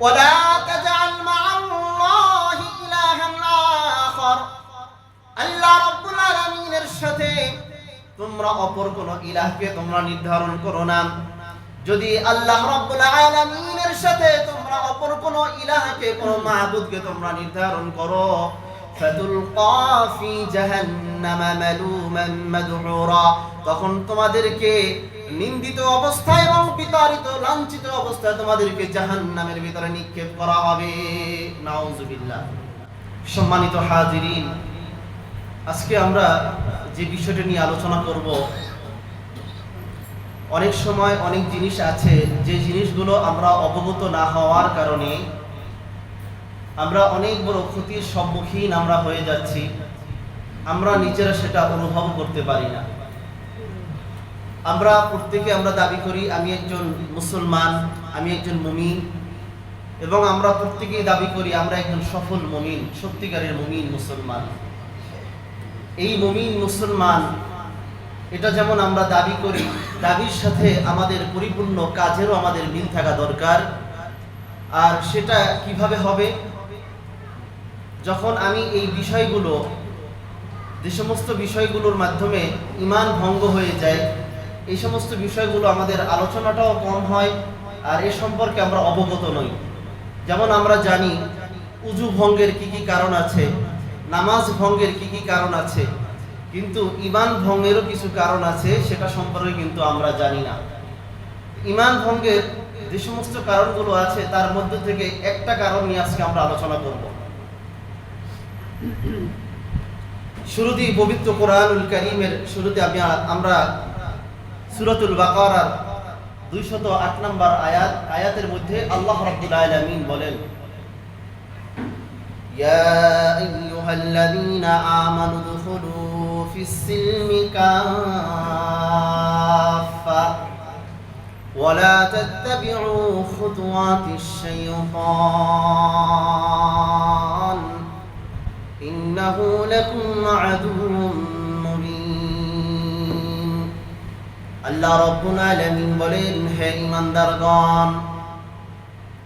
ওয়ালা তাজআল মা'আল্লাহি ইলাহান আখার, আল্লাহ রাব্বুল আলামিনের সাথে তোমরা অপর কোন ইলাহকে তোমরা নির্ধারণ করো না। যদি আল্লাহ রাব্বুল আলামিনের সাথে তোমরা অপর কোন ইলাহকে, কোন মাবুদকে তোমরা নির্ধারণ করো, ফাতুলকা ফি জাহান্নামা মালুমান মাদহুরা, তখন তোমাদেরকে নিন্দিত অবস্থায় এবং বিতাড়িত লাঞ্ছিত অবস্থায় তোমাদেরকে জাহান্নামের ভিতরে নিক্ষেপ করা হবে। নাউযুবিল্লাহ। সম্মানিত হাজিরিন, আজকে আমরা যে বিষয়টা নিয়ে আলোচনা করব, অনেক সময় অনেক জিনিস আছে যে জিনিসগুলো আমরা অবগত না হওয়ার কারণে আমরা অনেক বড় ক্ষতির সম্মুখীন আমরা হয়ে যাচ্ছি, আমরা নিজেরা সেটা অনুভব করতে পারি না। আমরা প্রত্যেকে আমরা দাবি করি আমি একজন মুসলমান, আমি একজন মুমিন, এবং আমরা প্রত্যেকেই দাবি করি আমরা একজন সফল মুমিন, সত্যিকারের মুমিন মুসলমান। এই মুমিন মুসলমান এটা যেমন আমরা দাবি করি, দাবির সাথে আমাদের পরিপূর্ণ কাজেরও আমাদের মিল থাকা দরকার। আর সেটা কিভাবে হবে? যখন আমি এই বিষয়গুলো, যে সমস্ত বিষয়গুলোর মাধ্যমে ঈমান ভঙ্গ হয়ে যায়, এই সমস্ত বিষয়গুলো আমাদের আলোচনাটাও কম হয় আর এ সম্পর্কে আমরা অবগত নই। যেমন আমরা জানি উযু ভঙ্গের কি কি কারণ আছে, নামাজ ভঙ্গের কি কি কারণ আছে, কিন্তু ঈমান ভঙ্গেরও কিছু কারণ আছে, সেটা সম্পর্কে কিন্তু আমরা জানি না। ঈমান ভঙ্গের যে সমস্ত কারণগুলো আছে তার মধ্যে থেকে একটা কারণ নিয়ে আজকে আমরা আলোচনা করব। শুরুতেই পবিত্র কোরআনুল কারীমের শুরুতে আমরা সূরাতুল বাকারার 208 নম্বর আয়াতের মধ্যে আল্লাহ রাব্বুল আলামিন বলেন, ইয়া আইয়ুহাল্লাযীনা আমানু দুখুলু ফিস-সিলমি কাফা ওয়া লা তাত্তাবি'উ খুতুওয়াতিশ-শাইতান ইন্নাহু লাকুম আদুউম মুবিন। আল্লাহ রাব্বুল আলামিন বলেন, হে ঈমানদারগণ,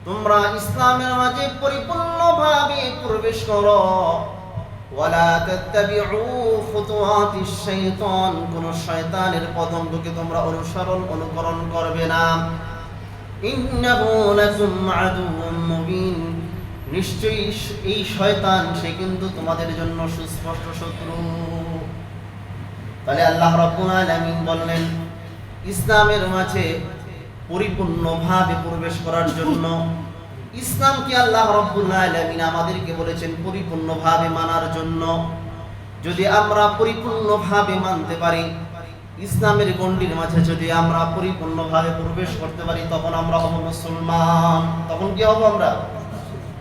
তোমরা ইসলামের মাঝে পরিপূর্ণভাবে প্রবেশ করো। ওয়ালা তাত্তাবিউ খুতুওয়াতিশ শাইতান, কোন শয়তানের পদঙ্গকে তোমরা অনুকরণ করবে না। ইন্নাহু লাকুম আদুউম মুবিন, নিশ্চয়ই এই শয়তান সে কিন্তু তোমাদের জন্য সুস্পষ্ট শত্রু। তাহলে আল্লাহ রাব্বুল আলামিন বললেন, ইসলামের মাঝে পরিপূর্ণভাবে প্রবেশ করার জন্য ইসলামকে আল্লাহ রাব্বুল আলামিন আমাদেরকে বলেছেন পরিপূর্ণভাবে মানার জন্য। যদি আমরা পরিপূর্ণভাবে মানতে পারি, ইসলামের গণ্ডির মাঝে যদি আমরা পরিপূর্ণভাবে প্রবেশ করতে পারি, তখন আমরা হব মুসলমান। তখন কি হব? আমরা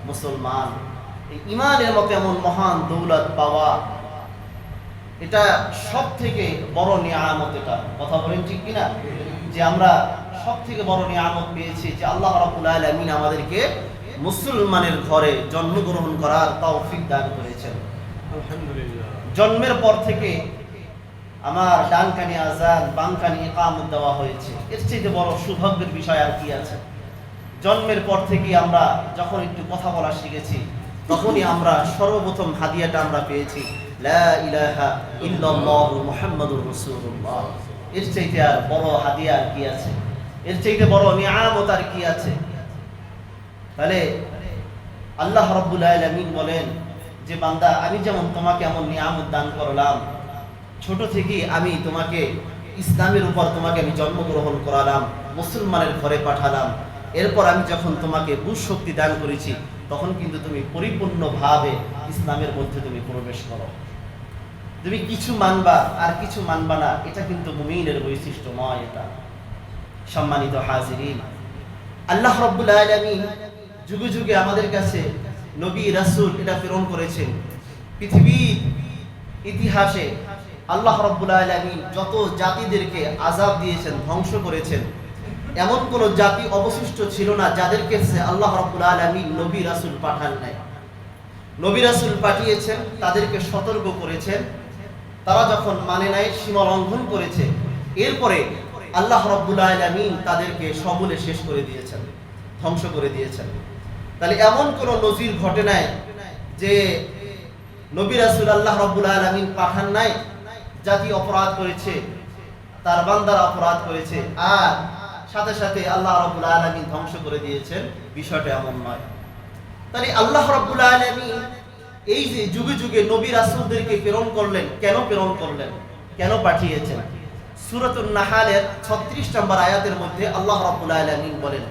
মুসলমান। এই ঈমানের মতো এমন মহান দৌলত পাওয়া, এটা সব থেকে বড় নিয়ামত। এটা কথা বলেন ঠিক কিনা? যে আমরা সব থেকে বড় নিয়ামত পেয়েছি যে আল্লাহ রাব্বুল আলামিন আমাদেরকে মুসলমানের ঘরে জন্মগ্রহণ করার তৌফিক দান করেছেন। আলহামদুলিল্লাহ। জন্মের পর থেকে আমার ডান কানে আযান, বাম কানে ইকামত দেওয়া হয়েছে। এর চেয়ে বড় সৌভাগ্যের বিষয় আর কি আছে? জন্মের পর থেকে আমরা যখন একটু কথা বলা শিখেছি, তখনই আমরা সর্বপ্রথম হাদিয়াটা আমরা পেয়েছি, লা ইলাহা ইল্লাল্লাহু মুহাম্মাদুর রাসূলুল্লাহ। এর চাইতে আর বড় হাদিয়া আর কি আছে? এর চাইতে বড় নিয়ামত আর কি আছে? তাহলে আল্লাহ রাব্বুল আলামিন বলেন যে বান্দা, আমি যেমন তোমাকে এমন নিয়ামত দান করলাম, ছোট থেকে আমি তোমাকে ইসলামের উপর তোমাকে আমি জন্মগ্রহণ করালাম, মুসলমানের ঘরে পাঠালাম, এরপর আমি যখন তোমাকে বুঝ শক্তি দান করেছি, তখন কিন্তু তুমি পরিপূর্ণভাবে ইসলামের মধ্যে তুমি প্রবেশ করো। তুমি কিছু মানবা আর কিছু মানবা না, এটা কিন্তু মুমিনের বৈশিষ্ট্য নয়। এটা সম্মানিত হাজিরিন, আল্লাহ রাব্বুল আলামিন যুগে যুগে আমাদের কাছে নবী রাসূল এটা প্রেরণ করেছেন। পৃথিবীর ইতিহাসে আল্লাহ রাব্বুল আলামিন যত জাতিদেরকে আযাব দিয়েছেন, ধ্বংস করেছেন, এমন কোন জাতি অবশিষ্ট ছিল না যাদের কাছে আল্লাহ রাব্বুল আলামিন নবী রাসূল পাঠান নাই। নবী রাসূল পাঠিয়েছেন, তাদেরকে সতর্ক করেছেন, তারা যখন মানে নাই, সীমা লঙ্ঘন করেছে, এরপরে আল্লাহ রাব্বুল আলামিন তাদেরকে সমূলে শেষ করে দিয়েছেন, ধ্বংস করে দিয়েছেন। তাহলে এমন কোন নজির ঘটে নাই যে নবী রাসূল আল্লাহ রাব্বুল আলামিন পাঠান নাই, জাতি অপরাধ করেছে, তার বান্দারা অপরাধ করেছে আর সাথে সাথে আল্লাহ রাব্বুল আলামিন ধ্বংস করে দিয়েছেন, বিষয়টা এমন নয়। তাহলে আল্লাহ রাব্বুল আলামিন এই যে যুগে যুগে নবী রাসূলদেরকে প্রেরণ করলেন, কেন প্রেরণ করলেন, কেন পাঠিয়েছেন? সূরাতুন নাহালের 36 নম্বর আয়াতের মধ্যে আল্লাহ রাব্বুল আলামিন বলেন,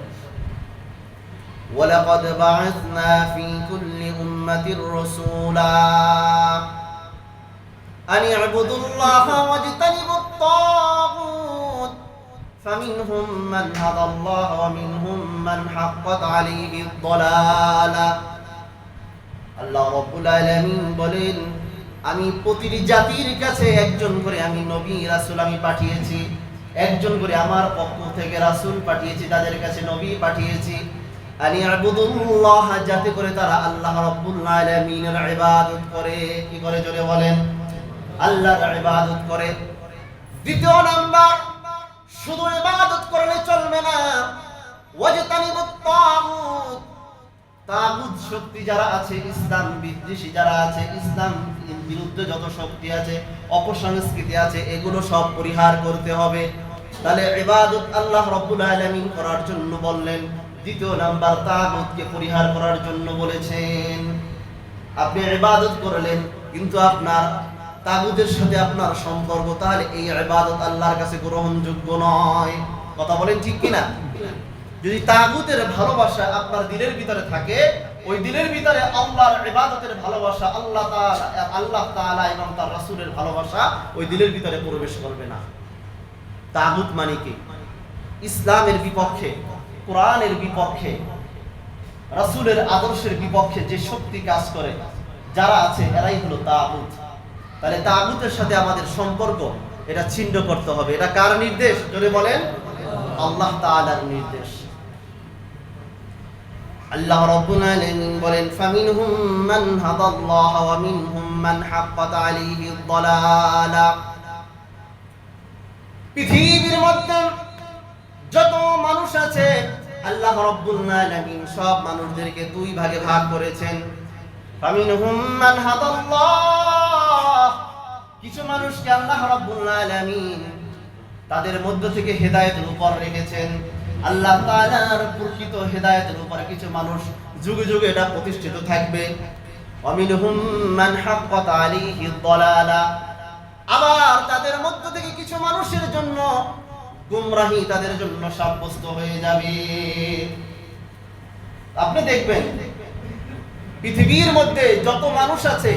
ওয়ালাকাদ বা'আসনা ফি কুল্লি উম্মাতির রাসূলা আন ই'বুদুল্লাহা ওয়াজতানিবুত তাগুত ফামিনহুম মান হাদাল্লাহু ওয়া মিনহুম মান হাক্কাত আলাইহিদ দালালা। আল্লাহ রাব্বুল আলামিন বলেন, আমি প্রতিটি জাতির কাছে একজন করে আমি নবী রাসূল আমি পাঠিয়েছি, একজন করে আমার পক্ষ থেকে রাসূল পাঠিয়েছি, তাদের কাছে নবী পাঠিয়েছি। আনি ইবুদুল্লাহ, যাতে করে তারা আল্লাহ রাব্বুল আলামিনের ইবাদত করে। কি করে জোরে বলেন? আল্লাহর ইবাদত করে। দ্বিতীয় নাম্বার, শুধু ইবাদত করলে চলবে না, ওয়াজতানিবুত তাগুত, তাগুত শক্তি যারা আছে, ইসলাম বিদ্বেষী যারা আছে, ইসলাম বিরুদ্ধে যত শক্তি আছে, অপসংস্কৃতি আছে, এগুলো সব পরিহার করতে হবে। তাহলে ইবাদত আল্লাহ রাব্বুল আলামিন করার জন্য বললেন। দ্বিতীয় নাম্বার, তাগুতকে পরিহার করার জন্য বলেছেন। আপনি ইবাদত করলেন কিন্তু আপনার তাগুতের সাথে আপনার সম্পর্ক, তাহলে এই ইবাদত আল্লাহর কাছে গ্রহণযোগ্য নয়। কথা বলেন ঠিক কিনা? যদি তাগুতের ভালোবাসা আপনার দিলের ভিতরে থাকে, ওই দিলের ভিতরে আল্লাহর ইবাদতের ভালোবাসা, আল্লাহ তাআলা এবং তার রাসূলের ভালোবাসা ওই দিলের ভিতরে প্রবেশ করবে না। তাগুত মানে কি? ইসলামের বিপক্ষে, কোরআনের বিপক্ষে, রাসূলের আদর্শের বিপক্ষে যে শক্তি কাজ করে যারা আছে, এরাই হলো তাগুত। তাহলে তাগুতের সাথে আমাদের সম্পর্ক এটা ছিন্ন করতে হবে। এটা কার নির্দেশ? যদি বলেন, আল্লাহ তাআলার নির্দেশ। আল্লাহ রাব্বুল আলামিন বলেন, ফামিনহুম মান হাদাল্লাহ ওয়া মিনহুম মান হাক্কাত আলাইহিদ দালালা। পৃথিবীর মধ্যে যত মানুষ আছে, আল্লাহ রাব্বুল আলামিন সব মানুষদেরকে দুই ভাগে ভাগ করেছেন। ফামিনহুম মান হাদাল্লাহ, কিছু মানুষকে আল্লাহ রাব্বুল আলামিন তাদের মধ্য থেকে হেদায়েতের উপর রেখেছেন। আল্লাহ তাআলার প্রকৃত হেদায়েতের উপর কিছু মানুষ যুগে যুগে এটা প্রতিষ্ঠিত থাকবে। ওয়া মিনহুম মান হাক্কাত আলাইহিদ দালালা, আবার তাদের মধ্য থেকে কিছু মানুষের জন্য গুমরাহি তাদের জন্য সাব্যস্ত হয়ে যাবে। আপনি দেখবেন পৃথিবীর মধ্যে যত মানুষ আছে,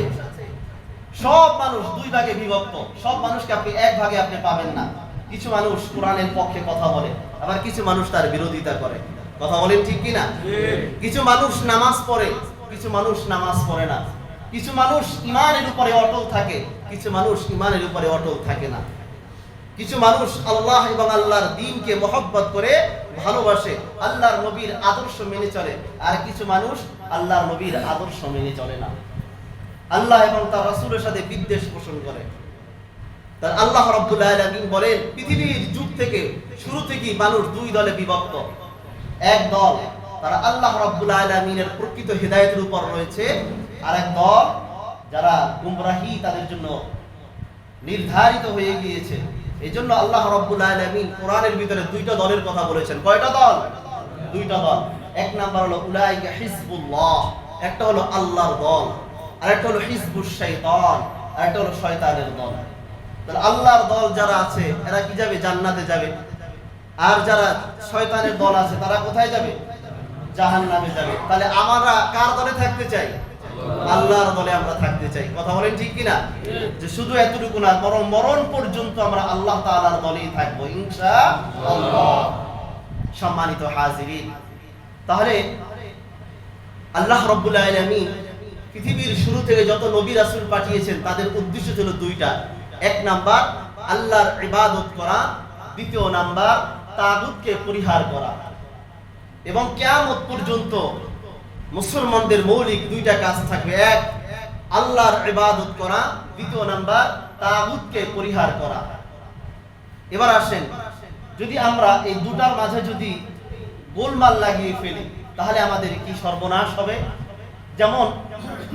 সব মানুষ দুই ভাগে বিভক্ত। সব মানুষকে আপনি এক ভাগে আপনি পাবেন না। কিছু মানুষ কোরআনের পক্ষে কথা বলে, আবার কিছু মানুষ তার বিরোধিতা করে। কথা বলেন ঠিক কিনা? কিছু মানুষ নামাজ পড়ে, কিছু মানুষ নামাজ পড়ে না। কিছু মানুষ ঈমানের উপরে অটল থাকে, কিছু মানুষ ঈমানের উপরে অটল থাকে না। কিছু মানুষ আল্লাহ এবং আল্লাহর দ্বীনকে মহব্বত করে ভালোবাসে, আল্লাহর নবীর আদর্শ মেনে চলে, আর কিছু মানুষ আল্লাহর নবীর আদর্শ মেনে চলে না, আল্লাহ এবং তার রাসূলের সাথে বিদ্বেষ পোষণ করে। তার আল্লাহ রাব্বুল আলামিন বলেন, পৃথিবীর যুগ থেকে শুরু থেকেই মানুষ দুই দলে বিভক্ত। এক দল তারা আল্লাহ রাব্বুল আলামিনের প্রকৃত হেদায়েতের উপর রয়েছে, আর এক দল যারা গুমরাহি তাদের জন্য নির্ধারিত হয়ে গিয়েছে। এইজন্য আল্লাহ রাব্বুল আলামিন কোরআনের ভিতরে দুইটা দলের কথা বলেছেন। কয়টা দল? দুইটা দল। এক নাম্বার হলো উলাইকা হিজবুল্লাহ, একটা হলো আল্লাহর দল, আর একটা হলো হিজবুশ শাইতান, আর একটা হলো শয়তানের দল। তাহলে আল্লাহর দল যারা আছে এরা কি যাবে? জান্নাতে যাবে। আর যারা শয়তানের দল আছে তারা কোথায় যাবে? জাহান্নামে যাবে। তাহলে আমরা কার দলে থাকতে চাই? আল্লাহর দলে আমরা থাকতে চাই। কথা বলেন ঠিক কিনা? যে শুধু এতটুকু না, বরং মরণ পর্যন্ত আমরা আল্লাহ তাআলার দলেই থাকবো ইনশাআল্লাহ। সম্মানিত হাজিরিন, তাহলে আল্লাহ রাব্বুল আলামিন পৃথিবীর শুরু থেকে যত নবী রাসূল পাঠিয়েছেন তাদের উদ্দেশ্য ছিল দুইটা। এক নাম্বার আল্লাহর ইবাদত করা, দ্বিতীয় নাম্বার তাগুতকে পরিহার করা। এবং কিয়ামত পর্যন্ত মুসলমানদের মৌলিক দুইটা কাজ থাকবে। এক, আল্লাহর ইবাদত করা, দ্বিতীয় নাম্বার তাগুতকে পরিহার করা। এবার আসেন, যদি আমরা এই দুটার মাঝে যদি গোলমাল লাগিয়ে ফেলি তাহলে আমাদের কি সর্বনাশ হবে। যেমন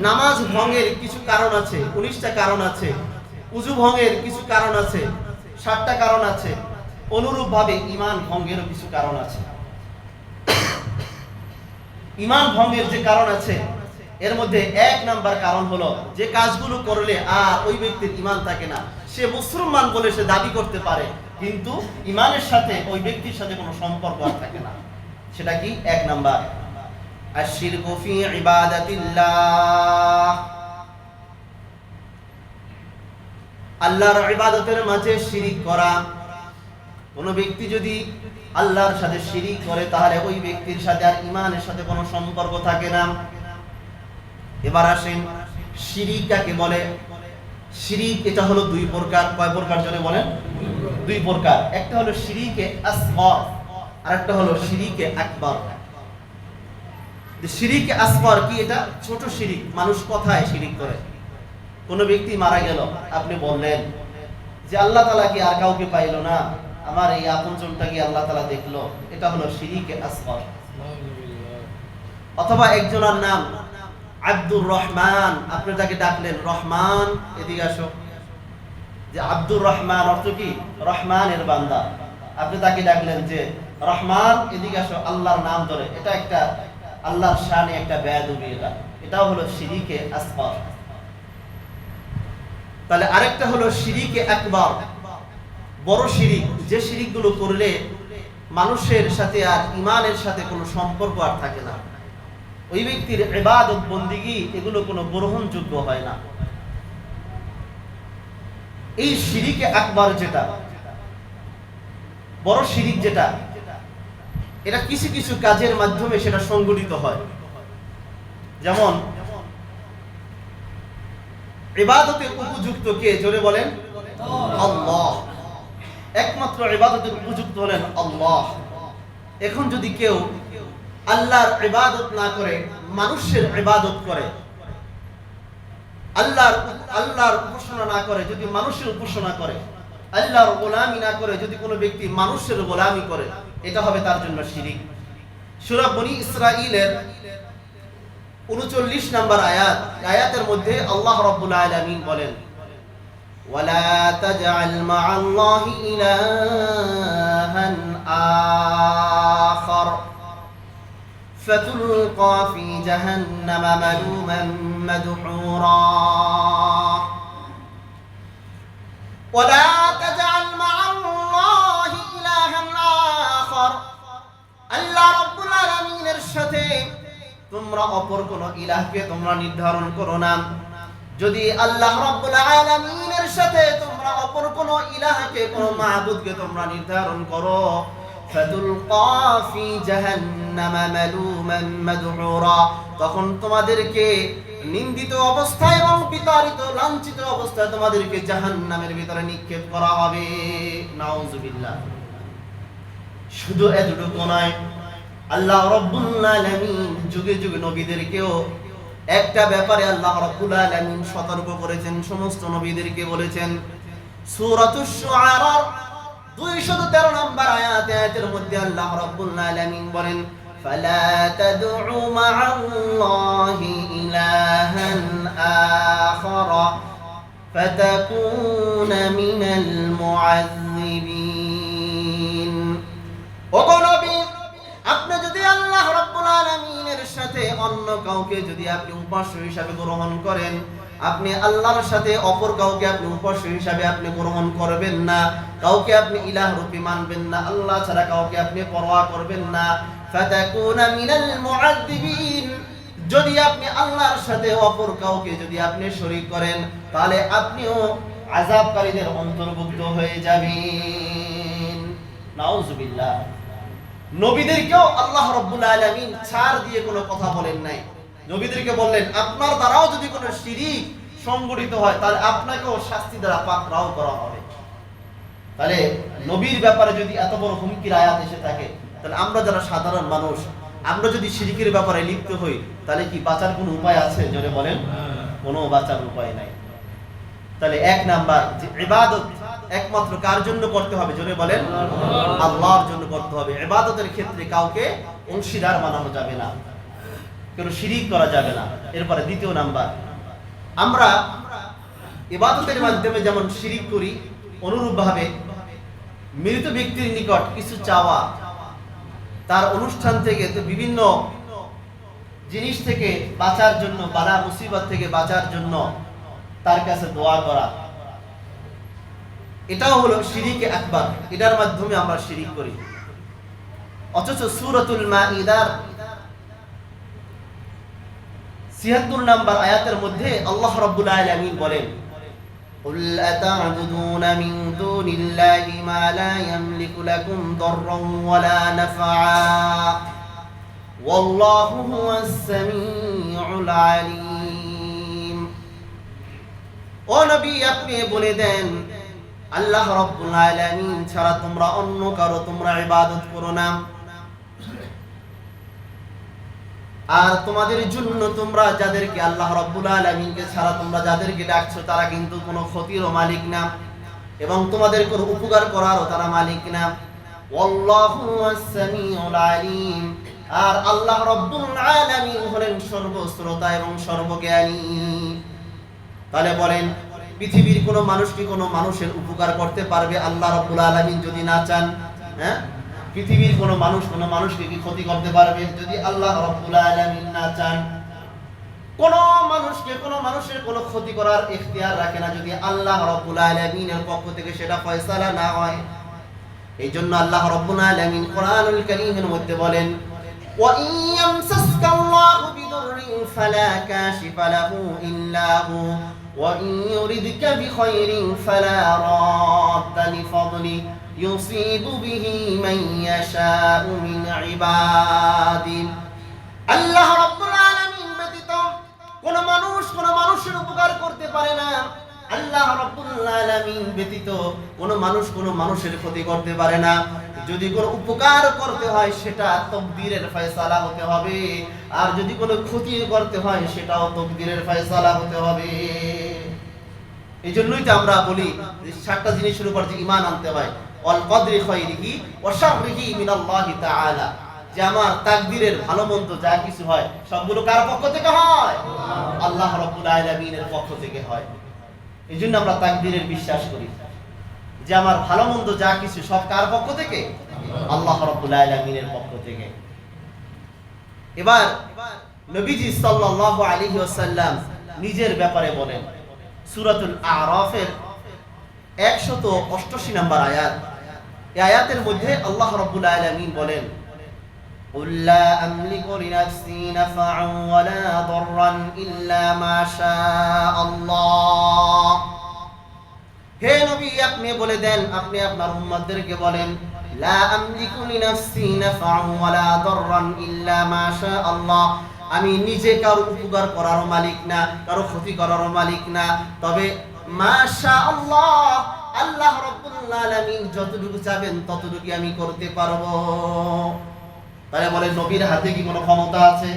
নামাজ ভঙ্গের কিছু কারণ আছে, 19টা কারণ আছে। উযু ভঙ্গের কিছু কারণ আছে, 7টা কারণ আছে। অনুরূপভাবে ঈমান ভঙ্গেরও কিছু কারণ আছে। ঈমান ভঙ্গের যে কারণ আছে এর মধ্যে 1 নাম্বার কারণ হলো যে কাজগুলো করলে আর ওই ব্যক্তির ঈমান থাকে না। সে মুসলমান বলে সে দাবি করতে পারে, কিন্তু ঈমানের সাথে ওই ব্যক্তির সাথে কোনো সম্পর্ক আর থাকে না। সেটা কি? 1 নাম্বার আশ-শিরকু ফি ইবাদাতিল্লাহ, আল্লাহর ইবাদতের মাঝে শিরিক করা। কোন ব্যক্তি যদি আল্লাহর সাথে শিরিক করে তাহলে ওই ব্যক্তির সাথে আর ঈমানের সাথে কোনো সম্পর্ক থাকে না। এবার আসেন শিরিক কাকে বলে। শিরিক এটা হলো 2 প্রকার। কয় প্রকার জনে বলেন? 2 প্রকার। একটা হলো শিরিকে আসগর আর একটা হলো শিরিকে আকবার। শিরিকে আসগর কি? এটা ছোট শিরিক, মানুষ কথায় শিরিক করে। কোন ব্যক্তি মারা গেল, আপনি বললেন যে আল্লাহ তাআলা কি আর কাউকে পাইলো না, আমার এই আপনজনটা কি আল্লাহ তাআলা দেখলো, এটা হলো শিরিকে আসগর। অথবা একজনের নাম আব্দুর রহমান, আপনি তাকে ডাকলেন রহমান এদিকে আসো, যে আব্দুর রহমান অর্থ কি? রহমানের বান্দা। আপনি তাকে ডাকলেন যে রহমান এদিকে আসো, আল্লাহর নাম ধরে। এটা একটা আল্লাহর শানে একটা বেয়াদবি। এটাও হলো শিরিকে আসগর। তাহলে আরেকটা হলো শিরিকে আকবার, বড় শিরিক, যে শিরিকগুলো করলে মানুষের সাথে আর ঈমানের সাথে কোনো সম্পর্ক আর থাকে না, ওই ব্যক্তির ইবাদত বন্দেগী এগুলো কোনো গ্রহণযোগ্য হয় না। এই শিরিকে আকবার যেটা বড় শিরিক, যেটা এটা কিছু কিছু কাজের মাধ্যমে সেটা সংগঠিত হয়। যেমন ইবাদতের উপযুক্ত কে? জোরে বলেন আল্লাহ। একমাত্র ইবাদতের উপযুক্ত হলেন আল্লাহ। এখন যদি কেউ আল্লাহর ইবাদত না করে মানুষের ইবাদত করে, আল্লাহর উপাসনা না করে যদি মানুষের উপাসনা করে, আল্লাহর গোলামি না করে যদি কোনো ব্যক্তি মানুষের গোলামি করে, এটা হবে তার জন্য শিরিক। সূরা বনী ইসরাঈলের 39 নম্বর আয়াত, আয়াতের মধ্যে আল্লাহ রাব্বুল আলামিন বলেন ওয়ালা তাজআল মা'আল্লাহি ইলাহান আখার ফাতুলকা ফি জাহান্নাম মালুমান মাদহুরা ওয়ালা তাজআল মা'আল্লাহি ইলাহান আখার, আল্লাহ রাব্বুল আলামিনের সাথে তোমরা অপর কোন ইলাহকে তোমরা নির্ধারণ করো না। যদি আল্লাহ রাব্বুল আলামিনের সাথে তোমরা অপর কোন ইলাহকে, কোন মাবুদকে তোমরা নির্ধারণ করো, ফাতুলকা ফি জাহান্নাম মালুমান মাদহুরা, তখন তোমাদেরকে নিন্দিত অবস্থায় এবং বিতাড়িত লাঞ্ছিত অবস্থায় তোমাদেরকে জাহান্নামের ভিতরে নিক্ষেপ করা হবে। নাউযুবিল্লাহ। শুধু এতটুকু নয়, আল্লাহ রাব্বুল আলামিন যুগে যুগে নবীদেরকেও একটা ব্যাপারে আল্লাহ রাব্বুল আলামিন সতর্ক করেছেন, সমস্ত নবীদেরকে বলেছেন। সূরাতুশ শুআরা 213 নম্বর আয়াতের মধ্যে আল্লাহ রাব্বুল আলামিন বলেন ফালা তাদউ মা'আল্লাহি ইলাহান আখারা ফাতাকুনা মিনাল মুআযযিবিন। ওগো নবী, আপনি যদি আল্লাহ রাব্বুল আলামিনের সাথে অন্য কাউকে যদি আপনি উপাস্য হিসাবে গ্রহণ করেন, আপনি আল্লাহর সাথে অপর কাউকে আপনি উপাস্য হিসাবে আপনি গ্রহণ করবেন না, কাউকে আপনি ইলাহ রূপে মানবেন না, আল্লাহ ছাড়া কাউকে আপনি পরোয়া করবেন না, ফাতাকুনা মিনাল মুআযযিবিন, যদি আপনি আল্লাহর সাথে অপর কাউকে যদি আপনি শরীক করেন তাহলে আপনিও আযাবকারীদের অন্তর্ভুক্ত হয়ে যাবেন। নাউযুবিল্লাহ। নবীদেরকেও আল্লাহ রাব্বুল আলামিন ছাড় দিয়ে কোনো কথা বলেন নাই। নবীদেরকে বললেন আপনার দ্বারাও যদি কোনো শিরিক সংগঠিত হয় তাহলে আপনাকেও শাস্তি দ্বারা পাকড়াও করা হবে। তাহলে নবীর ব্যাপারে যদি এত বড় হুমকির আয়াত এসে থাকে, তাহলে আমরা যারা সাধারণ মানুষ, আমরা যদি শিরিকের ব্যাপারে লিপ্ত হই তাহলে কি বাঁচার কোনো উপায় আছে? জোরে বলেন। কোনো বাঁচার উপায় নাই। তাহলে 1 নাম্বার যে ইবাদত একমাত্র কার জন্য করতে হবে? জোরে বলেন। আল্লাহর জন্য করতে হবে। ইবাদতের ক্ষেত্রে কাউকে অংশীদার বানানো যাবে না, কোনো শিরিক করা যাবে না। এরপরে দ্বিতীয় নাম্বার, আমরা ইবাদতের মাধ্যমে যেমন শিরিক করি, অনুরূপভাবে মৃত ব্যক্তির নিকট কিছু চাওয়া, তার অনুষ্ঠান থেকে তো বিভিন্ন জিনিস থেকে বাঁচার জন্য, বালা মুসিবত থেকে বাঁচার জন্য তার কাছে দোয়া করা, এটাও হলো শিরিকে আকবার। এটার মাধ্যমে আমরা শিরিক করি। অথচ সূরাতুল মাঈদার ৭৬ নম্বর আয়াতের মধ্যে আল্লাহ রাব্বুল আলামিন বলেন, قل أتعبدون من دون الله ما لا يملك لكم ضرا ولا نفعا والله هو السميع العليم। ও নবী, আপনি বলে দেন, আল্লাহ রাব্বুল আলামিন ছাড়া তোমরা অন্য কারো তোমরা ইবাদত করো না, আর তোমাদের জন্য তোমরা যাদেরকে আল্লাহ রাব্বুল আলামিনকে ছাড়া তোমরা যাদেরকে ডাকছো তারা কিন্তু কোনো ক্ষতিরও মালিক না, এবং তোমাদের কোনো উপকার করারও তারা মালিক না। ওয়াল্লাহু আস-সামিউল আলিম, আর আল্লাহ রাব্বুল আলামিন হলেন সর্বশ্রোতা এবং সর্বজ্ঞানী। তাহলে বলেন, পৃথিবীর কোনো মানুষ কি কোনো মানুষের উপকার করতে পারবে আল্লাহ রাব্বুল আলামিন যদি না চান? হ্যাঁ, পৃথিবীর কোনো মানুষ কোনো মানুষকে কি ক্ষতি করতে পারবে যদি আল্লাহ রাব্বুল আলামিন না চান? কোনো মানুষকে কোনো মানুষের কোনো ক্ষতি করার ইখতিয়ার রাখে না যদি আল্লাহ রাব্বুল আলামিনের পক্ষ থেকে সেটা ফয়সালা না হয়। এই জন্য আল্লাহ রাব্বুল আলামিন কোরআনুল কারীমের মধ্যে বলেন, ওয়া ইন ইয়ামসাসকাল্লাহু বিদুররিন ফালা কাশিফা লাহু ইল্লা হু ওয়া ইন ইউরিদকা বিখাইরিন ফালা রাদ্দা লিফাদলি ইউসিবু বিহি মান ইয়াশাউ মিন ইবাদি। আল্লাহ রাব্বুল আলামিন ব্যতীত কোন মানুষ কোন মানুষের উপকার করতে পারে না। আল্লাহ রাব্বুল আলামিন ব্যতীত কোন মানুষ কোন মানুষের ক্ষতি করতে পারে না। যদি কোনো উপকার করতে হয় সেটা তকদিরের ফয়সালা হতে হবে, আর যদি কোনো ক্ষতি করতে হয় সেটাও তকদিরের ফয়সালা হতে হবে। এই জন্যই তো আমরা বলি যে 7টা জিনিসের উপর যে ঈমান আনতে হয়, ওয়াল কদরি খায়রিহি ওয়া শাররিহি মিনাল্লাহি তাআলা, যে আমার তাকদীরের ভালো মন্দ যা কিছু হয় সবগুলো কার পক্ষ থেকে হয়? আল্লাহ রাব্বুল আলামিনের পক্ষ থেকে হয়। এই জন্য আমরা তাকদীরের বিশ্বাস করি যে আমার ভালো মন্দ যা কিছু সব কার পক্ষ থেকে? আল্লাহ রাব্বুল আলামিনের পক্ষ থেকে। এবার নবীজি সাল্লাল্লাহু আলাইহি ওয়াসাল্লাম নিজের ব্যাপারে বলেন, সূরাতুল আরাফের 188 নম্বর আয়াত। এই আয়াতের মধ্যে আল্লাহ রাব্বুল আলামিন বলেন, قُل لَّا أَمْلِكُ لِنَفْسِي نَفْعًا وَلَا ضَرًّا إِلَّا مَا شَاءَ اللَّهُ। হে নবী, আপনি বলে দেন, আপনি আপনার উম্মতদেরকে বলেন, লা আমলিকু লিনাফসি নাফআন ওয়ালা দাররান ইল্লা মা শাআ আল্লাহ, আমি নিজে কারো উপকার করার মালিক না, কারো ক্ষতি করার মালিক না, তবে মা শাআ আল্লাহ, আল্লাহ রাব্বুল আলামিন যতটুকু চাবেন ততটুকু আমি করতে পারবো। তাহলে বলে নবীর হাতে কি কোনো ক্ষমতা আছে?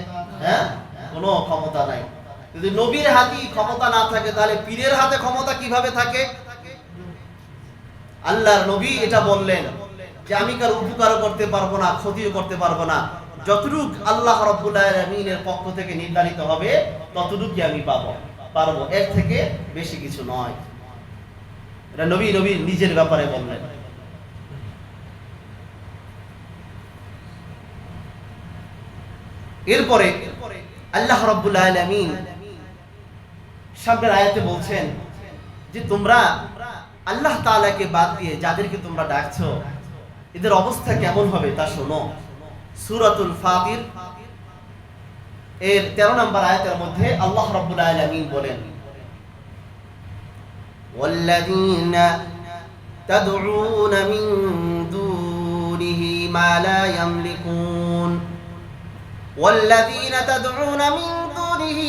হ্যাঁ, কোনো ক্ষমতা নাই। যদি নবীর হাতে ক্ষমতা না থাকে তাহলে পীরের হাতে ক্ষমতা কিভাবে থাকে? আল্লাহর নবী এটা বললেন যে আমি কারো উপকার করতে পারবো না, ক্ষতিও করতে পারবো না, যতটুকু আল্লাহ রাব্বুল আলামিনের পক্ষ থেকে নির্ধারিত হবে ততটুকু আমি পারবো, এর থেকে বেশি কিছু নয়। এটা নবী নিজের ব্যাপারে বললেন। এরপরে আল্লাহ রাব্বুল আলামিন সামনের আয়াতে বলছেন যে তোমরা আল্লাহ তাআলাকে বাদ দিয়ে যাদেরকে তোমরা ডাকছো এদের অবস্থা কেমন হবে তা শোনো। সূরাতুল ফাতির এর 13 নম্বর আয়াতের মধ্যে আল্লাহ রাব্বুল আলামিন বলেন, ওয়াল্লাযীনা তাদউনা মিন দুনিহি মা লা ইয়ামলিকুন والذين تدعون من دونه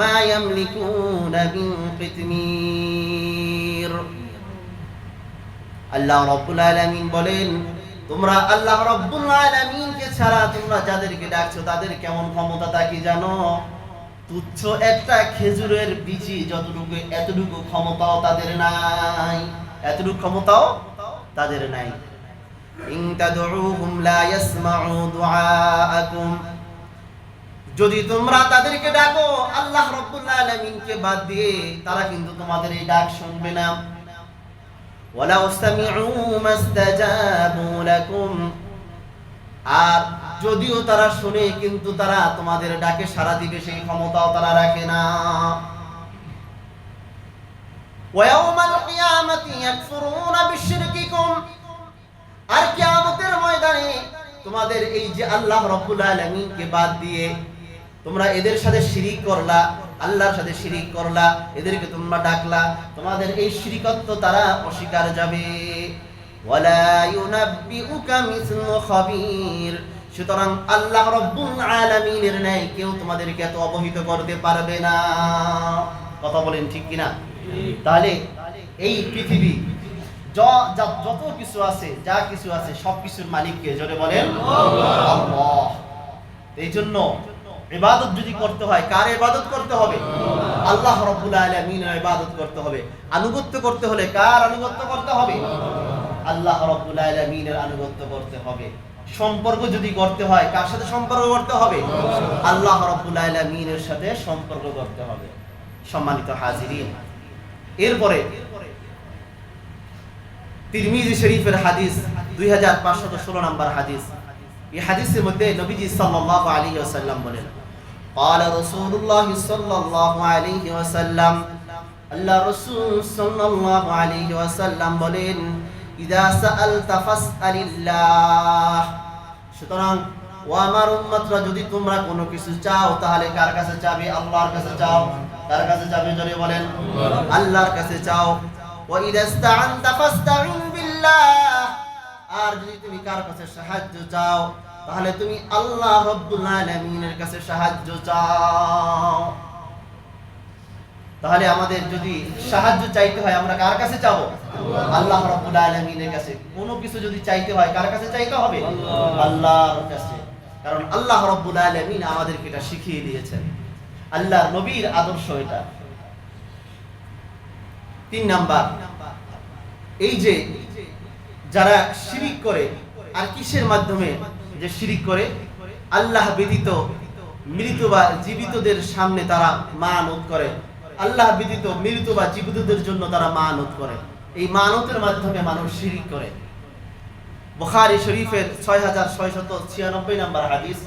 ما يملكون من قطمير। আল্লাহ রাব্বুল আলামিন বলেন, তোমরা আল্লাহ রাব্বুল আলামিনকে ছাড়া তোমরা যাদেরকে ডাকছো তাদের কেমন ক্ষমতা তা কি জানো? তুচ্ছ একটা খেজুরের বীজি যতটুকু, এতটুকু ক্ষমতাও তাদের নাই, এতটুকু ক্ষমতাও তাদের নাই। ইন তাদউহুম লা ইয়াসমাউ দুআআকুম, যদি তোমরা তাদেরকে ডাকো আল্লাহ রাব্বুল আলামিনকে বাদ দিয়ে, তারা কিন্তু তোমাদের এই ডাক শুনবে না। ওয়ালাউ সামিউ মাস্তাজাবু লাকুম, আর যদিও তারা শুনে কিন্তু তারা তোমাদের ডাকে সাড়া দিবে সেই ক্ষমতাও তারা রাখে না। ওয়া ইয়াউমাল কিয়ামাতি ইয়াকফুরুনা বিশিরকিকুম, আর কিয়ামতের ময়দানে তোমাদের এই যে আল্লাহ রাব্বুল আলামিনকে বাদ দিয়ে তোমরা এদের সাথে শিরিক করলা, আল্লাহর সাথে শিরিক করলা, এদেরকে তোমরা ডাকলা, তোমাদের এই শিরিকত্ব তারা অস্বীকার যাবে। ওয়ালা ইউনাব্বিউকা মিসলু খাবীর, সুতরাং আল্লাহ রাব্বুল আলামিনের ন্যায় কেউ তোমাদেরকে এত অবহিত করতে পারবে না। কথা বলেন ঠিক কিনা? তাহলে এই পৃথিবী যত কিছু আছে, যা কিছু আছে, সব কিছুর মালিককে জোরে বলেন আল্লাহ। এই জন্য ইবাদত যদি করতে হয়, কার ইবাদত করতে হবে? আল্লাহ রাব্বুল আলামিনের ইবাদত করতে হবে। আনুগত্য করতে হলে কার আনুগত্য করতে হবে? আল্লাহ রাব্বুল আলামিনের আনুগত্য করতে হবে। সম্পর্ক যদি করতে হয়, কার সাথে সম্পর্ক করতে হবে? আল্লাহ রাব্বুল আলামিনের সাথে সম্পর্ক করতে হবে। সম্মানিত হাজিরিন, এরপরে তিরমিজি শরীফের হাদিস 2516 নম্বর হাদিস। এই হাদিসের মধ্যে নবীজি সাল্লাল্লাহু আলাইহি ওয়াসাল্লাম বলেন, قال رسول الله صلى الله عليه وسلم, আল্লাহ রাসূল সাল্লাল্লাহু আলাইহি ওয়াসাল্লাম বলেন, ইযা সাআলতা ফাসআলিল্লাহ, সুতরাং ও আমার উম্মতরা, যদি তোমরা কোনো কিছু চাও তাহলে কার কাছে চাবে? আল্লাহর কাছে চাও। কার কাছে চাবে? জোরে বলেন আল্লাহর কাছে চাও। ওয়া ইযা ইসতাআনতা ফাসতাইন বিল্লাহ, আর যদি তুমি কার কাছে সাহায্য চাও তাহলে তুমি আল্লাহ রাব্বুল আলামিনের কাছে সাহায্য চাও। তাহলে আমাদের যদি সাহায্য চাইতে হয় আমরা কার কাছে চাবো? আল্লাহ রাব্বুল আলামিনের কাছে। কোনো কিছু যদি চাইতে হয় কার কাছে চাইতে হবে? আল্লাহর কাছে। কারণ আল্লাহ রাব্বুল আলামিন আমাদেরকে এটা শিখিয়ে দিয়েছেন, আল্লাহর নবীর আদর্শ এটা। 3 নাম্বার, এই যে যারা শিরিক করে, আর কিসের মাধ্যমে যে শিরিক করে? আল্লাহ ব্যতীত মৃত বা জীবিতদের সামনে তারা মানত করে, আল্লাহ ব্যতীত মৃত বা জীবিতদের জন্য তারা মানত করে। এই মানতের মাধ্যমে মানুষ শিরিক করে। বুখারী শরীফের 6696 নম্বর হাদিস।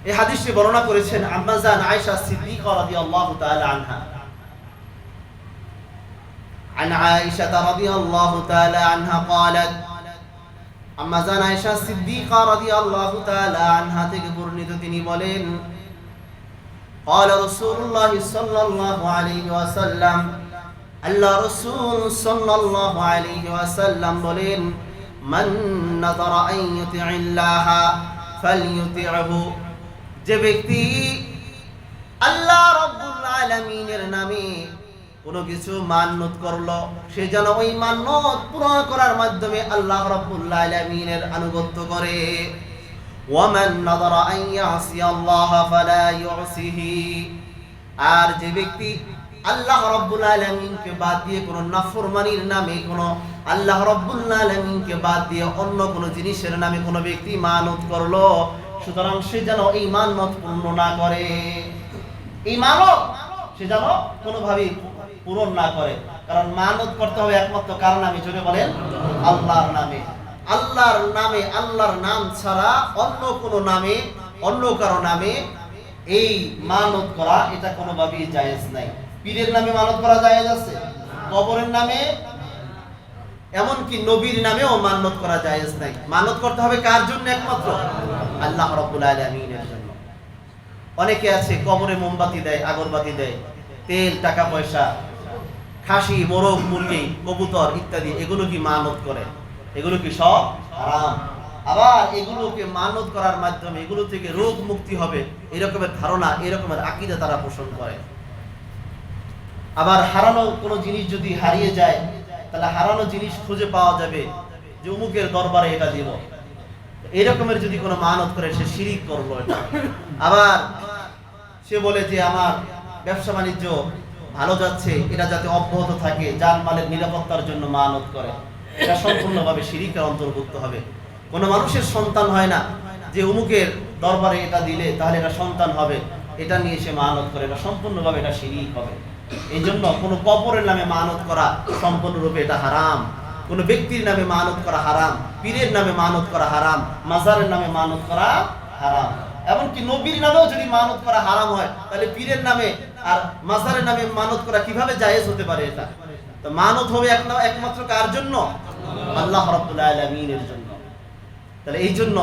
এই হাদিসটি বর্ণনা করেছেন আম্মা জান আয়েশা সিদ্দিকা রাদিয়াল্লাহু তাআলা আনহা। عن عائشة رضي الله تعالى عنها قالت, আম্মা জান আয়েশা সিদ্দিকা রাদিয়াল্লাহু তাআলা আনহা থেকে বর্ণিত, তিনি বলেন, قال رسول الله صلى الله عليه وسلم, আল্লাহ রাসূল সাল্লাল্লাহু আলাইহি ওয়াসাল্লাম বলেন, মান নাযারা আন ইউতি'আল্লাহ ফালইউতি'হু, যে ব্যক্তি আল্লাহ রাব্বুল আলামিনের নামে কোনো কিছু মান্নত করলো, সে যেন ওই মান্নত পূরণ করার মাধ্যমে আল্লাহ রাব্বুল আলামিনের আনুগত্য করে। ওয়ামান নাযারা আন ইয়াসিয়াল্লাহ ফালা ইউসিহি, আর যে ব্যক্তি আল্লাহ রাব্বুল আলামিনকে বাদ দিয়ে কোনো নাফরমানির নামে, কোনো আল্লাহ রাব্বুল আলামিনকে বাদ দিয়ে অন্য কোনো জিনিসের নামে কোনো ব্যক্তি মানত করলো, সুতরাং সে যেন এই মানত পূর্ণ না করে। এই মানত সে যেন কোনোভাবেই পূরণ না করে। কারণ মানত করতে হবে একমাত্র কার নামে? জোরে বলেন আল্লাহর নামে। আল্লাহর নামে, আল্লাহর নাম ছাড়া অন্য কোনো নামে, অন্য কারো নামে এই মানত করা এটা কোনোভাবেই জায়েজ নাই। পীরের নামে মানত করা জায়েজ আছে, কবরের নামে, এমনকি নবীর নামেও মানত করা জায়েজ নাই। মানত করতে হবে কার জন্য? একমাত্র আল্লাহ রাব্বুল আলামিনের জন্য। অনেকে আছে কবরে মোমবাতি দেয়, আগরবাতি দেয়, তেল, টাকা পয়সা, খাসি, মোরগ, মুরগি, কবুতর ইত্যাদি, এগুলো কি মানত করে? এগুলো কি সব হারাম। আবার এগুলোকে মানত করার মাধ্যমে এগুলো থেকে রোগ মুক্তি হবে এরকমের ধারণা, এরকমের আকীদা তারা পোষণ করে। আবার হারানো কোনো জিনিস যদি হারিয়ে যায় তাহলে হারানো জিনিস খুঁজে পাওয়া যাবে, যে অমুকের দরবারে এটা দিব, এরকমের যদি কোনো মানত করে সে শিরিক করলো এটা। আবার সে বলে যে আমার ব্যবসা বাণিজ্য ভালো যাচ্ছে, এটা যাতে অব্যাহত থাকে, জানমালের নিরাপত্তার জন্য মানত করে, এটা সম্পূর্ণভাবে শিরকের অন্তর্ভুক্ত হবে। কোনো মানুষের সন্তান হয় না যে অমুকের দরবারে এটা দিলে তাহলে এটা সন্তান হবে, এটা নিয়ে সে মানত করে, এটা সম্পূর্ণভাবে এটা শিরক হবে। এই জন্য কোনো কবরের নামে মানত করা সম্পূর্ণরূপে এটা হারাম। কোনো ব্যক্তির নামে মানত করা হারাম, পীরের নামে মানত করা হারাম, মাজারের নামে মানত করা হারাম। এমনকি নবীর নামেও যদি মানত করা হারাম হয়, তাহলে পীরের নামে আর মাজারের নামে মানত করা কিভাবে জায়েজ হতে পারে? এটা তো মানত হবে একমাত্র কার জন্য? আল্লাহ রাব্বুল আলামিনের জন্য। তাহলে এই জন্য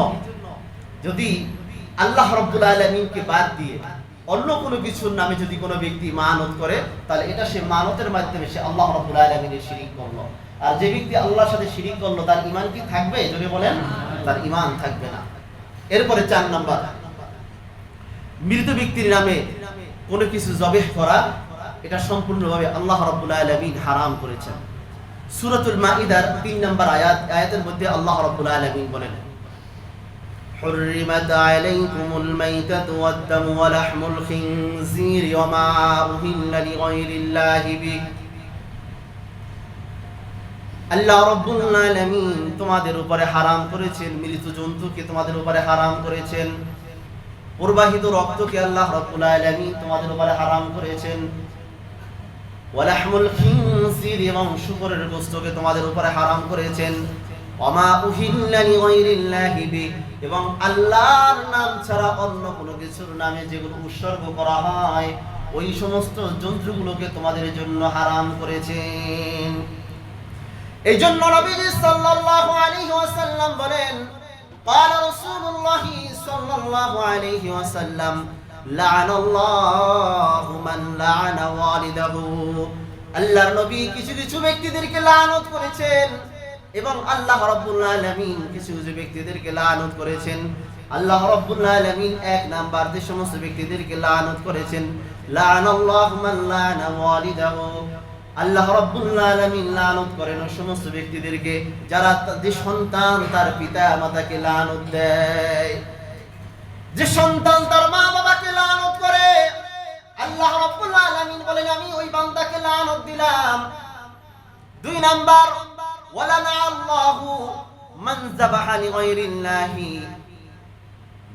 যদি আল্লাহ রাব্বুল আলামিনকে বাদ দিয়ে অন্য কোনো কিছুর নামে যদি কোনো ব্যক্তি মানত করে, তাহলে এটা সে মানতের মাধ্যমে সে আল্লাহ রাব্বুল আলামিনের শিরক করলো। আর যে ব্যক্তি আল্লাহর সাথে শিরক করলো তার ঈমান কি থাকবে? যদি বলেন, তার ঈমান থাকবে না। এরপরে 4 নাম্বার, মৃত ব্যক্তির নামে কোনো কিছু জবেহ করা, এটা সম্পূর্ণভাবে আল্লাহ রাব্বুল আলামিন হারাম করেছেন। সূরাতুল মাইদার 3 নম্বর আয়াতের মধ্যে আল্লাহ রাব্বুল আলামিন বলেন, حرمت عليكم الميتة والدم ولحم الخنزير وما أهل لغير الله به। আল্লাহ রাব্বুল আলামিন তোমাদের উপরে হারাম করেছেন মৃত জন্তুকে, তোমাদের উপরে হারাম করেছেন প্রবাহিত রক্তকে, আল্লাহ রাব্বুল আলামিন তোমাদের উপরে হারাম করেছেন ওয়ালাহমুল খিনজির, এবং শূকরের গোশতকে তোমাদের উপরে হারাম করেছেন। ওয়ামা উহিল্লা লিগাইরিল্লাহি বি, এবং আল্লাহর নাম ছাড়া অন্য কোনো কিছুর নামে যেগুলো উৎসর্গ করা হয় ওই সমস্ত জন্তুগুলোকে তোমাদের জন্য হারাম করেছেন। এই জন্য নবীজি সাল্লাল্লাহু আলাইহি ওয়াসাল্লাম বলেন, قال رسول الله صلى الله عليه وسلم لعن الله من لعن والده। আল্লাহর নবী কিছু কিছু ব্যক্তিদেরকে লানত করেছেন এবং আল্লাহ রাব্বুল আলামিন কিছু কিছু ব্যক্তিদেরকে লানত করেছেন। আল্লাহ রাব্বুল আলামিন 1 নাম্বার যে সমস্ত ব্যক্তিদেরকে লানত করেছেন, লানাল্লাহু মান লানা ওয়ালিদাহু, আল্লাহ রাব্বুল আলামিন লানত করেন ওই সমস্ত ব্যক্তিদেরকে যারা যে সন্তান তার পিতা মাতাকে লানত দেয়। যে সন্তান তার মা বাবাকে লানত করে, আল্লাহ রাব্বুল আলামিন বলেন আমি ওই বান্দাকে লানত দিলাম। 2 নাম্বার, ওয়ালানা আল্লাহু মান যাবাহা লিগাইরিল্লাহি।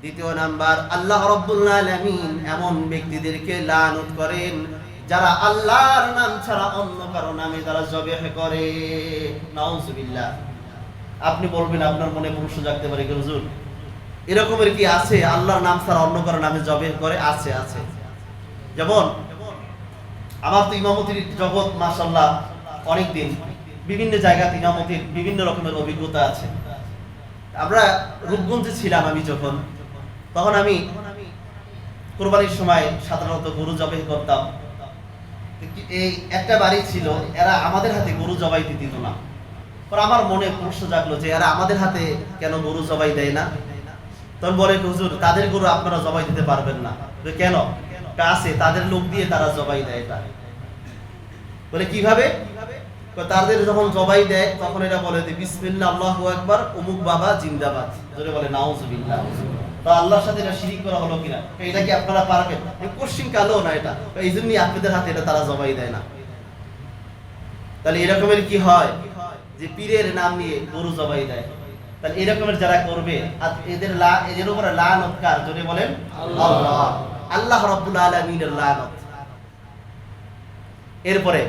2 নাম্বার, আল্লাহ রাব্বুল আলামিন এমন ব্যক্তিদেরকে লানত করেন যারা আল্লাহর নাম ছাড়া অন্য কারো নামে যারা জবেহ করে। নাউজুবিল্লাহ। আপনি বলবেন, আপনার মনে প্রশ্ন জাগতে পারে, হুজুর এরকমের কি আছে আল্লাহর নাম ছাড়া অন্য কারো নামে জবেহ করে? আছে, আছে। যেমন আমার তো ইমামতির জগৎ মাশাআল্লাহ অনেক দিন, বিভিন্ন জায়গাতে ইমামতির বিভিন্ন রকমের অভিজ্ঞতা আছে। আমরা রূপগঞ্জে ছিলাম আমি যখন, তখন আমি কুরবানির সময় সাধারণত গরু জবেহ করতাম। এই একটা বাড়ি ছিল, এরা আমাদের হাতে গরু জবাই দিত না। পর আমার মনে প্রশ্ন জাগলো যে এরা আমাদের হাতে কেন গরু জবাই দেয় না? তখন বলে, হুজুর তাদের গরু আপনারা জবাই দিতে পারবেন না। কেন? আছে, তাদের লোক দিয়ে তারা জবাই দেয়। এটা বলে কিভাবে? তাদের যখন জবাই দেয় তখন এরা বলে যে বিসমিল্লাহ আল্লাহু আকবার, অমুক বাবা জিন্দাবাদ, ধরে বলে নাউজুবিল্লাহ। তো আল্লাহর সাথে এটা শিরিক করা হলো কিনা? এটা কি আপনারা পারবেন? কোশ্চিন কালো না এটা, এই জন্যই আপনাদের হাতে এটা তারা জবাই দেয় না। তাহলে এরকমের কি হয় যে পীরের নাম নিয়ে গরু জবাই দেয়? তাহলে এরকমের যারা করবে এদের উপরে লানত কার? জোরে বলেন আল্লাহ, আল্লাহ রাব্বুল আলামিনের লানত। এরপরে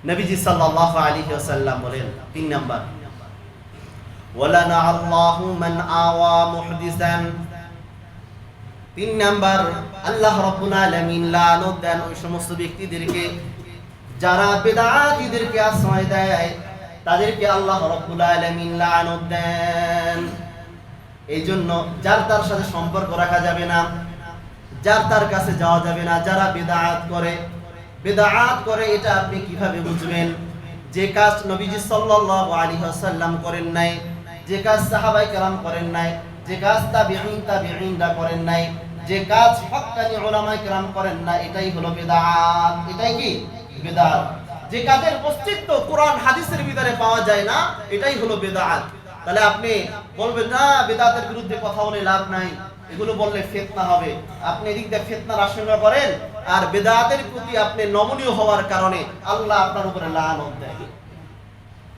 নবীজি সাল্লাল্লাহু আলাইহি ওয়াসাল্লাম বলেন 3 নাম্বার, ওয়ালানা আল্লাহু মান আওয়া মুহদিসান। 3 নাম্বার, আল্লাহ রাব্বুল আলামিন লানত দেন ওই সমস্ত ব্যক্তিদেরকে যারা বিদআতীদেরকে আশ্রয় দেয়, তাদেরকে আল্লাহ রাব্বুল আলামিন লানত দেন। এই জন্য যার তার সাথে সম্পর্ক রাখা যাবে না, যার তার কাছে যাওয়া যাবে না। যারা বিদআত করে এটা আপনি কিভাবে বুঝবেন? যে কাজ নবীজি সাল্লাল্লাহু আলাইহি ওয়াসাল্লাম করেন নাই, যে কাজ সাহাবায়ে কেরাম করেন নাই, যে কাজ তাবিঈনরা করেন নাই, যে কাজ হক্কানি উলামায়ে কেরাম করেন না, এটাই হলো বিদআত। এটাই কি? বিদআত। যে কাজের অস্তিত্ব কোরআন হাদিসের ভিতরে পাওয়া যায় না, এটাই হলো বিদআত। তাহলে আপনি বলবেন না বিদআতের বিরুদ্ধে কথা বলে লাভ নাই, এগুলো বললে ফিতনা হবে। আপনি এদিক দিয়ে ফিতনার আশঙ্কা করেন, আর বিদআতের প্রতি আপনি নমনীয় হওয়ার কারণে আল্লাহ আপনার উপরে লানত দেয়।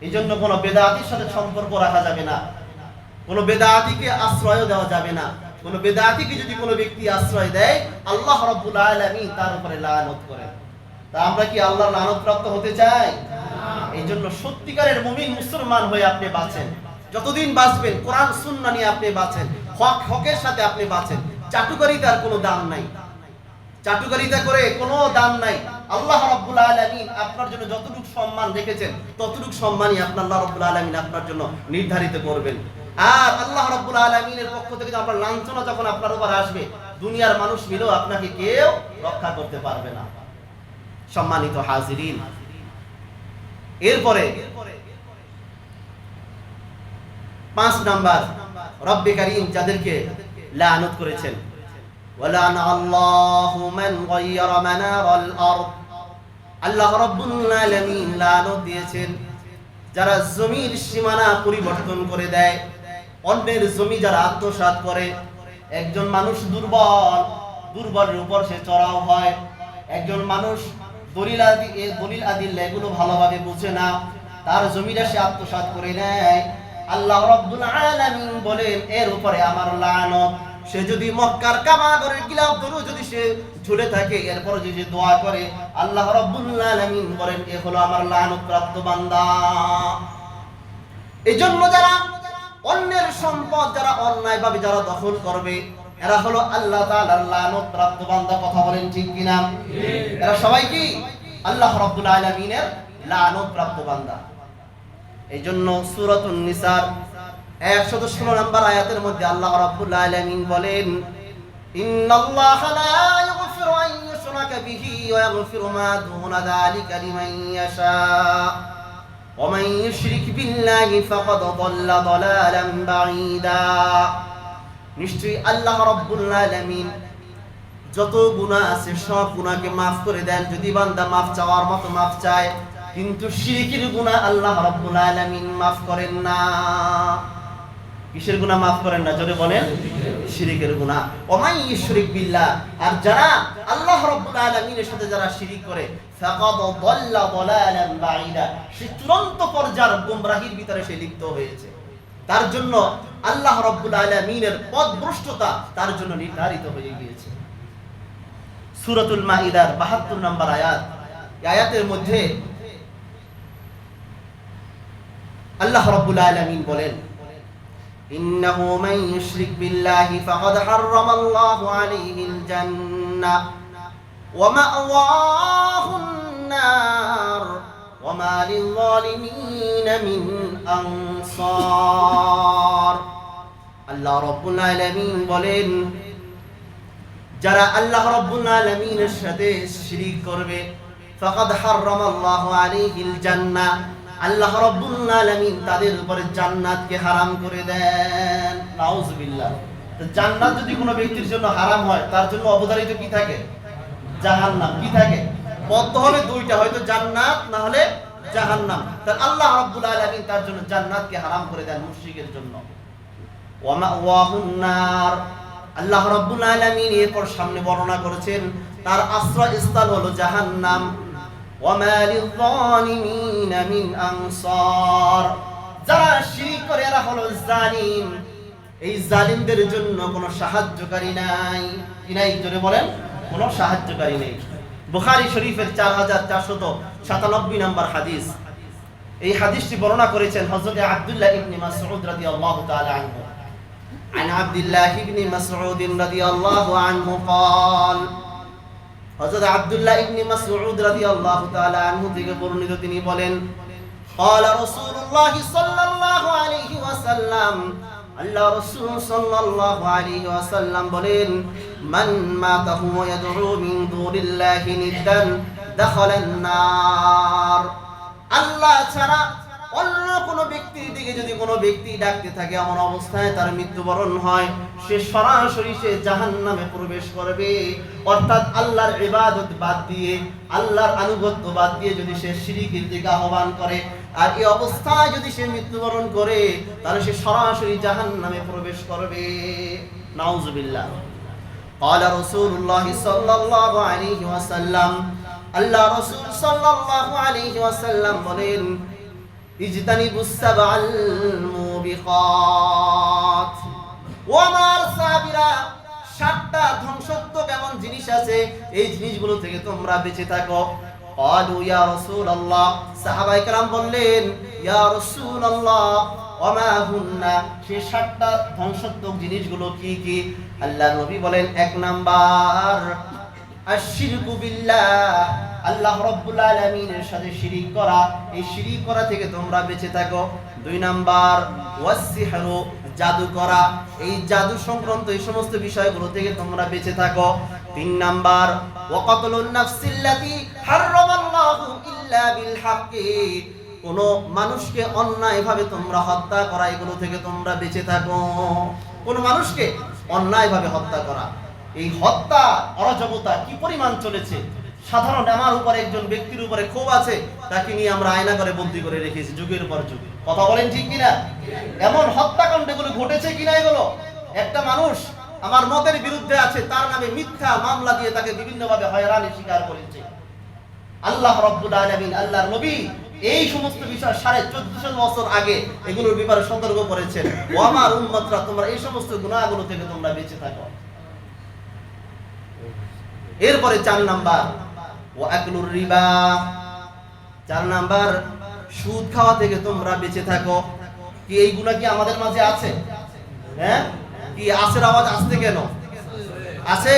এই জন্য কোনো বেদাতির সাথে সম্পর্ক রাখা যাবে না, কোনো বেদাতিকে আশ্রয় দেওয়া যাবে না। কোনো বেদাতিকে যদি কোনো ব্যক্তি আশ্রয় দেয়, আল্লাহ রাব্বুল আলামিন তার উপরে লানত করেন। তা আমরা কি আল্লাহর লানত প্রাপ্ত হতে চাই? এই জন্য সত্যিকারের মুমিন মুসলমান হয়ে আপনি বাঁচেন। যতদিন বাঁচবেন কোরআন সুন্নাহ নিয়ে আপনি বাঁচেন, হকের সাথে আপনি বাঁচেন। চাটুকারিতার কোনো দাম নাই, চাটুকারিতা করে কোনো দাম নাই। আল্লাহ রাব্বুল আলামিন আপনার জন্য যতটুকু সম্মান রেখেছেন ততটুকু সম্মানই আল্লাহ রাব্বুল আলামিন আপনার জন্য নির্ধারিত করবেন। আর আল্লাহ রাব্বুল আলামিনের পক্ষ থেকে আপনার লাঞ্ছনা যখন আপনার উপর আসবে, দুনিয়ার মানুষ মিলেও আপনাকে কেউ রক্ষা করতে পারবে না। সম্মানিত হাজিরিন, এরপরে 5 নাম্বার, রব্বে কারীম যাদেরকে লানত করেছেন, ওয়ালানা আল্লাহু মান গায়্যারা মানারাল আরদ, আল্লাহ রাব্বুল আলামিন লানত দিয়েছেন যারা জমির সীমানা পরিবর্তন করে দেয়, অন্যের জমি যারা আত্মসাৎ করে। একজন মানুষ দুর্বলের উপর সে চড়াও হয়। একজন মানুষ দলিল আদিল্লা এগুলো ভালোভাবে বুঝে না, তার জমিটা সে আত্মসাৎ করে নেয়। আল্লাহ রাব্বুল আলামিন বলেন এর উপরে আমার লানত। সে যদি মক্কার কাবা ঘরের গিলাফ ধরে যদি সে ঝুলে থাকে, এরপর যদি দোয়া করে, আল্লাহ রাব্বুল আলামিন বলেন এ হলো আমার লানত প্রাপ্ত বান্দা। এজন্য যারা অন্যের সম্পদ যারা অন্যায়ভাবে যারা দখল করবে, এরা হলো আল্লাহ তাআলার লানত প্রাপ্ত বান্দা। কথা বলেন ঠিক কিনা? এরা সবাই কি আল্লাহ রাব্বুল আলামিনের লানত প্রাপ্ত বান্দা। এইজন্য সূরাতুন নিসার 116 নম্বর আয়াতের মধ্যে আল্লাহ রাব্বুল আলামিন বলেন, ইন্নাল্লাহা লা ইয়াগফিরু আন ইউশরাকা বিহি ওয়া ইয়াগফিরু মা দুনা যালিকা লিমান ইয়াশা ওয়া মান ইউশরিক বিল্লাহি ফাকাদ দাল্লা দালালান বাঈদা। নিশ্চয়ই আল্লাহ রাব্বুল আলামিন যত গুনাহ আছে সব গুনাহকে maaf করে দেন যদি বান্দা maaf চাওয়ার মতো maaf চায়, কিন্তু শিরকের গুনাহ আল্লাহ রাব্বুল আলামিন maaf করেন না। কিসের গুনাহ maaf করেন না? জোরে বলেন, শিরকের গুনাহ। ওয়া মান ইউশরিক বিল্লাহ, আর যারা আল্লাহ রাব্বুল আলামিনের সাথে যারা শিরক করে, ফাকাদ দাল্লা দালালান বাঈদা, সে চূড়ান্ত পর্যায়ের গোমরাহির ভিতরে সে লিপ্ত হয়েছে। তার জন্য আল্লাহ রাব্বুল আলামিনের পথভ্রষ্টতা তার জন্য নির্ধারিত হয়ে গিয়েছে। সূরাতুল মাইদার 72 নম্বর আয়াত, এই আয়াতের মধ্যে আল্লাহ রাব্বুল আলামিন বলেন, ইন্নাহু মান ইউশরিক বিল্লাহি ফাকাদ হাররামাল্লাহু আলাইহিল জান্নাহ ওয়া মা'ওয়াহুন নার ওয়া মা লিয-যালিমিন মিন আনসার। আল্লাহ রাব্বুল আলামিন বলেন, যারা আল্লাহ রাব্বুল আলামিনের সাথে শিরক করবে, ফাকাদ হাররামাল্লাহু আলাইহিল জান্নাহ, আল্লাহ রাব্বুল আলামিন তাদের উপরে জান্নাতকে হারাম করে দেন। নাউজুবিল্লাহ। তো জান্নাত যদি কোনো ব্যক্তির জন্য হারাম হয়, তার জন্য অবধারিত কি থাকে? জাহান্নাম। কি থাকে? পথ হলে দুইটা, হয়তো জান্নাত না হলে জাহান্নাম। তাহলে আল্লাহ রাব্বুল আলামিন তার জন্য জান্নাতকে হারাম করে দেন মুশরিকের জন্য। ওয়া মা'ওয়াহুন নার, আল্লাহ রাব্বুল আলামিন এরপর সামনে বর্ণনা করেছেন তার আশ্রয়স্থল হলো জাহান্নাম। ওয়া মা লিয-যালিমিন মিন আনসার, যারা শিরক করে এরা হলো জালিম, এই জালিমদের জন্য কোনো সাহায্যকারী নাই। কি নাই? জোরে বলেন, কোনো সাহায্যকারী নেই। বুখারী শরীফের 4497 নম্বর হাদিস, এই হাদিসটি বর্ণনা করেছেন হযরত আব্দুল্লাহ ইবনে মাসউদ রাদিয়াল্লাহু তাআলা আনহু। عن عبد الله بن مسعود رضي الله عنه قال, হযরত আব্দুল্লাহ ইবনে মাসউদ রাদিয়াল্লাহু তাআলা আনহু থেকে বর্ণিত, তিনি বলেন, قال رسول الله صلى الله عليه وسلم, আল্লাহ রাসূল সাল্লাল্লাহু আলাইহি ওয়াসাল্লাম বলেন, মান মাতাহু ইয়াদউ মিন দুনিল্লাহি নিদ্দান দাখালান নার। আল্লাহ ছাড়া অন্য কোন ব্যক্তির দিকে যদি কোনো ব্যক্তি ডাকতে থাকে, এমন অবস্থায় তার মৃত্যুবরণ হয়, সে সরাসরি সে জাহান্নামে প্রবেশ করবে। অর্থাৎ আল্লাহর ইবাদত বাদ দিয়ে, আল্লাহর আনুগত্য বাদ দিয়ে যদি সে শিরকের দিকে আহ্বান করে, আর এই অবস্থায় যদি সে মৃত্যুবরণ করে, তাহলে সে সরাসরি জাহান্নামে প্রবেশ করবে। নাউজুবিল্লাহ। قال رسول الله صلى الله عليه وسلم, আল্লাহ রাসূল সাল্লাল্লাহু আলাইহি ওয়াসাল্লাম বলেন, ইজতানিবুস সাবআল মুবিকাত। ও আমার সাহাবীরা, 7টা ধ্বংসাত্মক এমন জিনিস আছে, এই জিনিসগুলো থেকে তোমরা বেঁচে থাকো। ক্বালু ইয়া রাসূলুল্লাহ, সাহাবায়ে কেরাম বললেন, ইয়া রাসূলুল্লাহ ওয়া মা হুন্না, সেই 7টা ধ্বংসাত্মক জিনিসগুলো কি কি? আল্লাহর নবী বলেন, 1 নাম্বার আশরিকু বিল্লাহ, আল্লাহ রাব্বুল আলামিনের সাথে শিরিক করা, এই শিরিক করা থেকে তোমরা বেঁচে থাকো। 2 নাম্বার ওয়াসসিহরু, জাদু করা, এই জাদু সংক্রান্ত এই সমস্ত বিষয়গুলো থেকে তোমরা বেঁচে থাকো। 3 নাম্বার ওয়াকাতুলুন নাফসিল্লাতী হারামাল্লাহু ইল্লা বিল হাক্কি, কোন মানুষকে অন্যায়ভাবে তোমরা হত্যা করা, এগুলো থেকে তোমরা বেঁচে থাকো। কোন মানুষকে অন্যায়ভাবে হত্যা করা, এই হত্যা অরাজকতা কি পরিমাণ চলেছে। সাধারণ আমার উপরে একজন ব্যক্তির উপরে ক্ষোভ আছে, তাকে নিয়ে আমরা আয়না করে বন্দী করে রেখেছি যুগের পর যুগ। কথা বলেন ঠিক কিনা? এমন হত্যাকাণ্ড এগুলো ঘটেছে কিনা? এগুলো একটা মানুষ আমার মতের বিরুদ্ধে আছে, তার নামে মিথ্যা মামলা দিয়ে তাকে বিভিন্নভাবে হয়রানির শিকার করেছে। আল্লাহ রাব্বুল আলামিন, আল্লাহর নবী এই সমস্ত বিষয় 1450 বছর আগে এগুলোর ব্যাপারে সতর্ক করেছেন। ও আমার উম্মতরা, তোমরা এই সমস্ত গুনাহগুলো থেকে তোমরা বেঁচে থাকো। এরপরে 4 নাম্বার ওয়াকলুর রিবা, 4 নাম্বার সুদ খাওয়া থেকে তোমরা বেঁচে থাকো। কি এই গুনাহ কি আমাদের মাঝে আছে? হ্যাঁ, কি আসের আওয়াজ আসতে কেন আছে?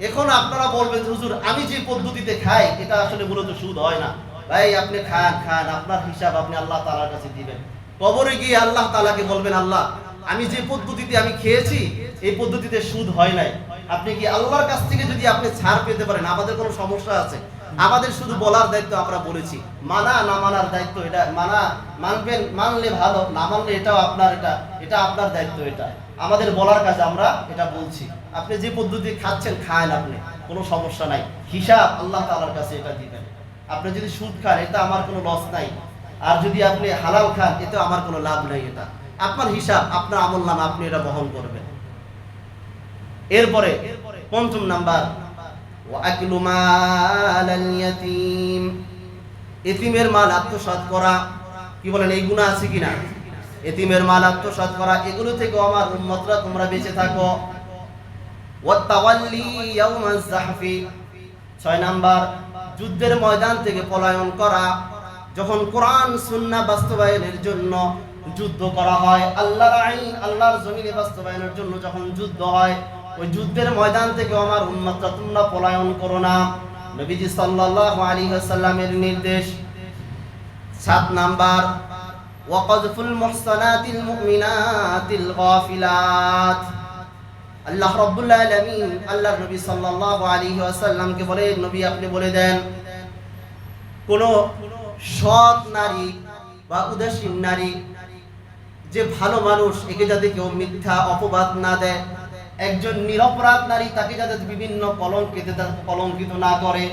এখন আপনারা বলবেন, হুজুর আমি যে পদ্ধতিতে খাই এটা আসলে মূলত সুদ হয় না। ভাই, আপনি খান, আপনার হিসাব আপনি আল্লাহ তাআলার কাছে দিবেন। কবরে গিয়ে আল্লাহ তাআলাকে বলবেন, আল্লাহ আমি যে পদ্ধতিতে আমি খেয়েছি এই পদ্ধতিতে সুদ হয় নাই। আপনি কি আল্লাহর কাছ থেকে যদি আপনি ছাড় পেতে পারেন, আমাদের কোনো সমস্যা আছে? আমাদের শুধু বলার দায়িত্ব, আমরা বলেছি। মানা না মানার দায়িত্ব এটা, মানবেন, মানলে ভালো, না মানলে এটাও আপনার, এটা আপনার দায়িত্ব। এটা আমাদের বলার কাজ, আমরা এটা বলছি। আপনি যে পদ্ধতি খাচ্ছেন খান, আপনি কোনো সমস্যা নাই, হিসাব আল্লাহ তাআলার কাছে এটা দিবেন। আপনি যদি সুদ খান এটা আমার কোনো লস নাই, আর যদি আপনি হালাল খান এতে আমার কোনো লাভ নাই। এটা আপনার হিসাব, আপনার আমলনামা, আপনি এটা বহন করবেন। এরপরে 5 নাম্বার ওয়াকলু মালাল ইয়াতীম, এতিমের মাল আত্মসাৎ করা। কি বলেন, এই গুনাহ আছে কিনা? এতিমের মাল আত্মসাৎ করা, এগুলো থেকে আমার উম্মতরা তোমরা বেঁচে থাকো। ওয়াতাওয়াল্লি ইয়াউমাজ যাহফি, 6 নাম্বার যুদ্ধের ময়দান থেকে পলায়ন করা। যখন কোরআন সুন্নাহ বাস্তবায়নের জন্য যুদ্ধ করা হয়, আল্লাহর আইন আল্লাহর জমিনে বাস্তবায়নের জন্য যখন যুদ্ধ হয়, ওই যুদ্ধের ময়দান থেকে আমার উম্মতরা তোমরা পলায়ন করো না। নবীজি সাল্লাল্লাহু আলাইহি ওয়াসাল্লামের নির্দেশ। 7 নাম্বার ওয়াকাযফুল মুহসানাতিল মুমিনাতিল গাফিলাত, আল্লাহ রাব্বুল আলামিন আল্লাহর নবী সাল্লাল্লাহু আলাইহি ওয়াসাল্লামকে বলেন, নবী আপনি বলে দেন, কোন সৎ নারী বা উদাসীন নারী, যে ভালো মানুষ, একে যাতে কেউ মিথ্যা অপবাদ না দেয়। একজন নিরপরাধ নারী, তাকে যাতে বিভিন্ন কলঙ্কিত না করে।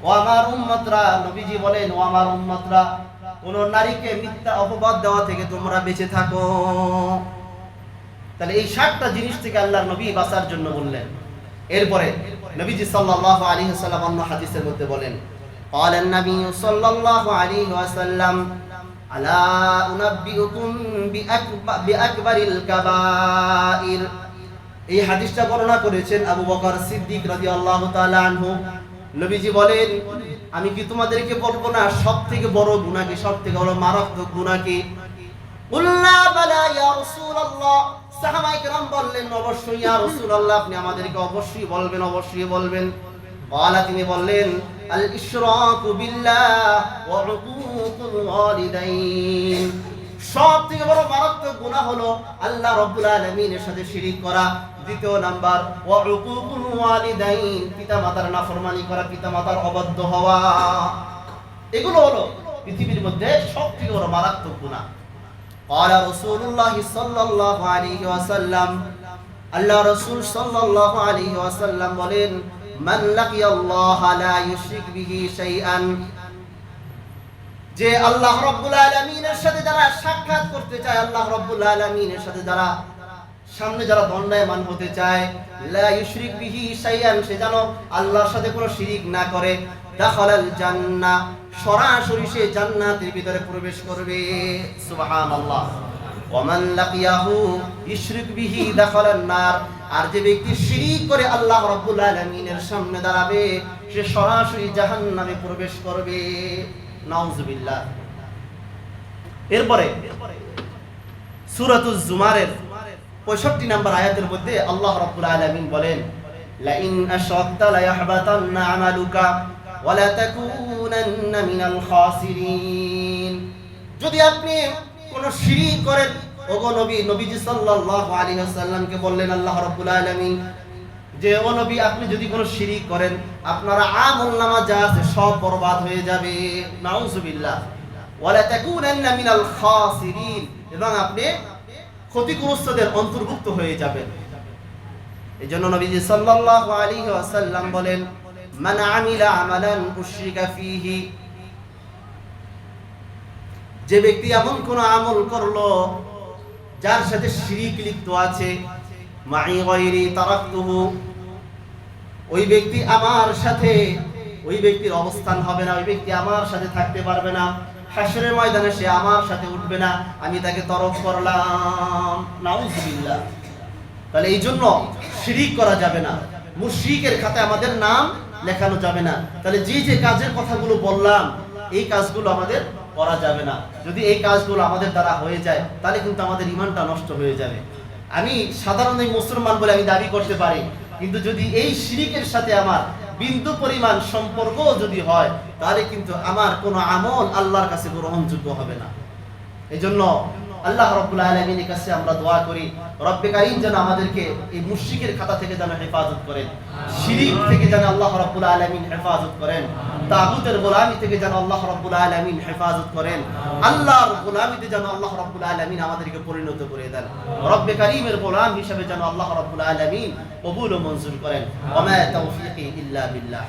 ও আমার উম্মতরা, নবীজি বলেন, ও আমার উম্মতরা, কোন নারীকে মিথ্যা অপবাদ দেওয়া থেকে তোমরা বেঁচে থাকো। তাহলে এই 7টা জিনিস থেকে আল্লাহর নবী বাঁচার জন্য বললেন। এরপরে নবীজি সাল্লাল্লাহু আলাইহি ওয়াসাল্লাম অন্য হাদিসের মধ্যে বলেন, قال النبي صلى الله عليه وسلم ألا أنبئكم بأكبر الكبائر, এই হাদিসটা বর্ণনা করেছেন আবু বকর সিদ্দিক রাদিয়াল্লাহু তাআলা আনহু। নবীজি বলেন, আমি কি তোমাদেরকে বলবো না সবথেকে বড় গুনাহ কি, সবথেকে বড় মারাত্মক গুনাহ কি? কুল্লা বালা ইয়া রাসূলুল্লাহ, সাহাবায়ে কেরাম বললেন, অবশ্যই ইয়া রাসূলুল্লাহ, আপনি আমাদেরকে অবশ্যই বলবেন, অবশ্যই বলবেন। قال, তিনি বললেন, আল ইশরাকু বিল্লাহ ওয়া উকুকুল ওয়ালিদাইন, সবথেকে বড় মারাত্মক গুনাহ হলো আল্লাহ রাব্বুল আলামিনের সাথে শিরিক করা। 2 নাম্বার ওয়া উকুকুল ওয়ালিদাইন, পিতামাতার নাফরমানি করা, পিতামাতার অবাধ্য হওয়া। এগুলো হলো পৃথিবীর মধ্যে সবথেকে বড় মারাত্মক গুনাহ। قال রাসূলুল্লাহ সাল্লাল্লাহু আলাইহি ওয়াসাল্লাম, আল্লাহ রাসূল সাল্লাল্লাহু আলাইহি ওয়াসাল্লাম বলেন, মান লাকিয়াল্লাহ লা ইউশরিক বিহি শাইআন, যে আল্লাহ রাব্বুল আলামিনের সাথে যারা সাক্ষাৎ করতে চায়, আল্লাহ রাব্বুল আলামিনের সাথে যারা সামনে যারা দণ্ডায়মান হতে চায়, লা ইউশরিক বিহি শাইআন, সে যেন আল্লাহর সাথে কোনো শিরিক না করে, দাখালাল জান্নাহ, সরাসরি সে জান্নাতের ভিতরে প্রবেশ করবে। সুবহানাল্লাহ। ওয়ামান লাকিয়াহু ইশরিক বিহি দাখালান নার, আর যে ব্যক্তি শিরিক করে আল্লাহ রাব্বুল আলামিনের সামনে দাঁড়াবে, সে সরাসরি জাহান্নামে প্রবেশ করবে। নাউযুবিল্লাহ। এরপরে সূরাতুজ জুমারের 65 নম্বর আয়াতের মধ্যে আল্লাহ রাব্বুল আলামিন বলেন, লা ইন আশরাকতা লা ইয়াহবাতান্না আমালুকা ওয়া লা তাকুনান্না মিনাল খাসিরিন। যদি আপনি কোন শিরিক করেন, ওগো নবী, নবীজি সাল্লাল্লাহু আলাইহি ওয়াসাল্লামকে বললেন আল্লাহ রাব্বুল আলামিন যে ও নবী, আপনি যদি কোনো শিরিক করেন, আপনার আমলনামা যা আছে সব বরবাদ হয়ে যাবে। নাউযুবিল্লাহ। ওয়া লা তাকুনান্না মিনাল খাসিরিন, এবং আপনি ক্ষতিগ্রস্তদের অন্তর্ভুক্ত হয়ে যাবেন। এজন্য নবীজি সাল্লাল্লাহু আলাইহি ওয়াসাল্লাম বলেন, মান আমিলা আমালান উশরিকা ফীহি, যে ব্যক্তি এমন কোন আমল করলো যার সাথে শিরিক লিপ্ত আছে, মাই গায়রি তারাকতুহু, ওই ব্যক্তি আমার সাথে, ওই ব্যক্তির অবস্থান হবে না, ওই ব্যক্তি আমার সাথে থাকতে পারবে না, হাশরের ময়দানে সে আমার সাথে উঠবে না, আমি তাকে তরক করলাম। নাউযুবিল্লাহ। তাহলে এই জন্য শিরিক করা যাবে না, মুশরিকের খাতায় আমাদের নাম লেখানো যাবে না। তাহলে যে যে কাজের কথাগুলো বললাম, এই কাজগুলো আমাদের করা যাবে না। যদি এই কাজগুলো আমাদের দ্বারা হয়ে যায়, তাহলে কিন্তু আমাদের ঈমানটা নষ্ট হয়ে যাবে। আমি সাধারণ মুসলমান বলে আমি দাবি করতে পারি, কিন্তু যদি এই শিরিকের সাথে আমার বিন্দু পরিমাণ সম্পর্ক যদি হয়, তাহলে কিন্তু আমার কোনো আমল আল্লাহর কাছে গ্রহণযোগ্য হবে না। এজন্য আল্লাহ রাব্বুল আলামিনের কাছে আমরা দোয়া করি, রব্বে কারীম যেন আমাদেরকে এই মুশরিকের খাতা থেকে যেন হেফাজত করেন, শিরিক থেকে যেন আল্লাহ রাব্বুল আলামিন হেফাজত করেন, তাগুতের গোলামি থেকে যেন আল্লাহ রাব্বুল আলামিন হেফাজত করেন, আল্লাহর গোলামিতে যেন আল্লাহ রাব্বুল আলামিন আমাদেরকে পরিণত করে দেন। রব্বে কারীমের গোলাম হিসেবে যেন আল্লাহ রাব্বুল আলামিন কবুল ও মঞ্জুর করেন। ওয়া মা তাওফীকি ইল্লা বিল্লাহ।